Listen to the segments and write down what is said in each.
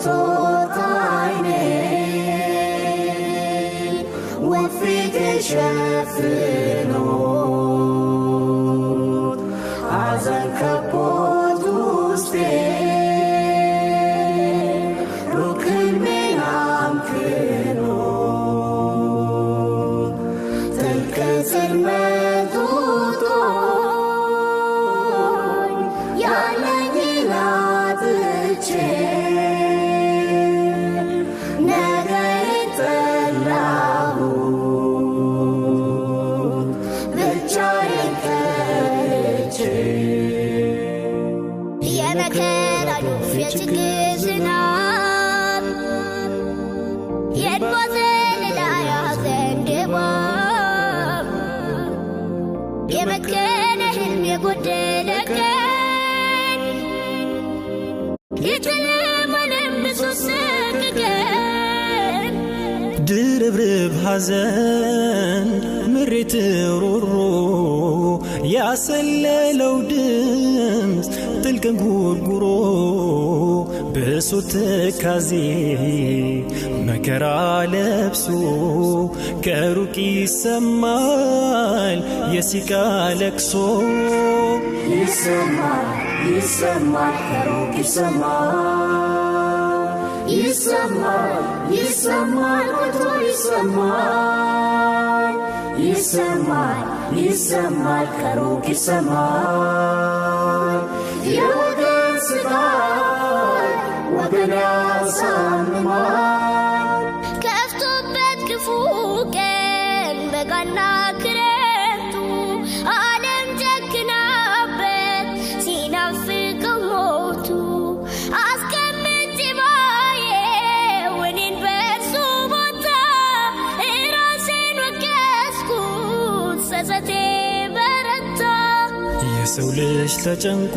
ሞልቶት ዓይኔን ወፊት ሸፍኖት ሐዘን ከቦት ውስጤን ሩቅ ሕልሜን አምክኖት ጥልቅ ጽልመት ውጦኝ ያለኝን አጥቼ ነገዬን ጠላሁት ብቻዬን ቀርቼ የመከራ ዶፍ የችግር ዝናብ የእንባ ዘለላ የሐዘን ድባብ የመከነ ሕልም የጎደለ ቀን የጨለማ ለብሶ ሰቀቀን ድርብርብ ሐዘን ምሬት ሮሮ ያሰለለው ድምፅ ጥልቅ ጉርጉሮ ብሶት ትካዜ መከራ ለብሶ ከሩቅ ይሰማል የሲቃ ለቅሶ ይሰማል ይሰማል ከሩቅ ይሰማል ይሰማል ይሰማል ወጥቶ ይሰማል ይሰማል ይሰማል ከሩቅ ይሰማል የወገን ስቃይ ወገን ያሳምማል ከፍቶበት ክፉ ቀን በጋና ክረምቱ ዓለም ጨክናበት ሲናፍቀው ሞቱ አስቀምጬ ባየው እኔን በእርሱ ቦታ እራሴን ወቀስኩት ጸጸቴ በረታ የሰው ልጅ ተጨንቆ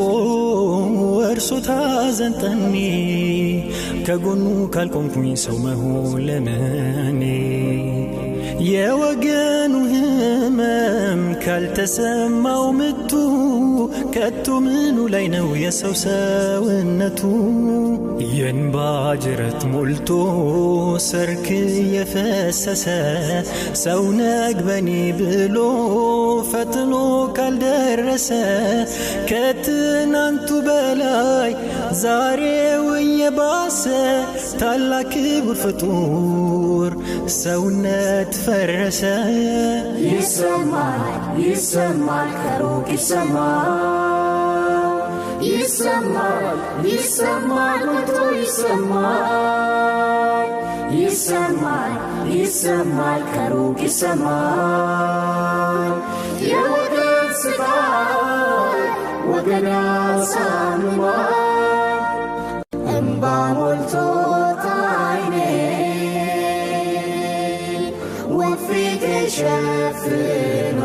እርሶት ሐዘን ጠኔ ከጎኑ ካልቆምኩኝ ሰው መሆን ለምኔ የወገኑ ሕመም ካልተሰማው ምቱ ከቶ ምኑ ላይ ነው የሰው ሰውነቱ የእንባ ጅረት ሞልቶ ሰርክ የፈሰሰ ሰው ነግበኔ ብሎ ፈጥኖ ካልደረሰ ከትናንቱ በላይ ዛሬው እየባሰ ታላቅ ክቡር ፍጡር ሰውነት ፈረሰ ይሰማል ይሰማል ከሩቅ ይሰማል ይሰማል ይሰማል ወጥቶ ይሰማል ይሰማል ይሰማል ከሩቅ ይሰማል የወገን ስቃይ ወገን ያሳምማል እንባ ሞልቶት ዓይኔን ወፊት ሸፍኖ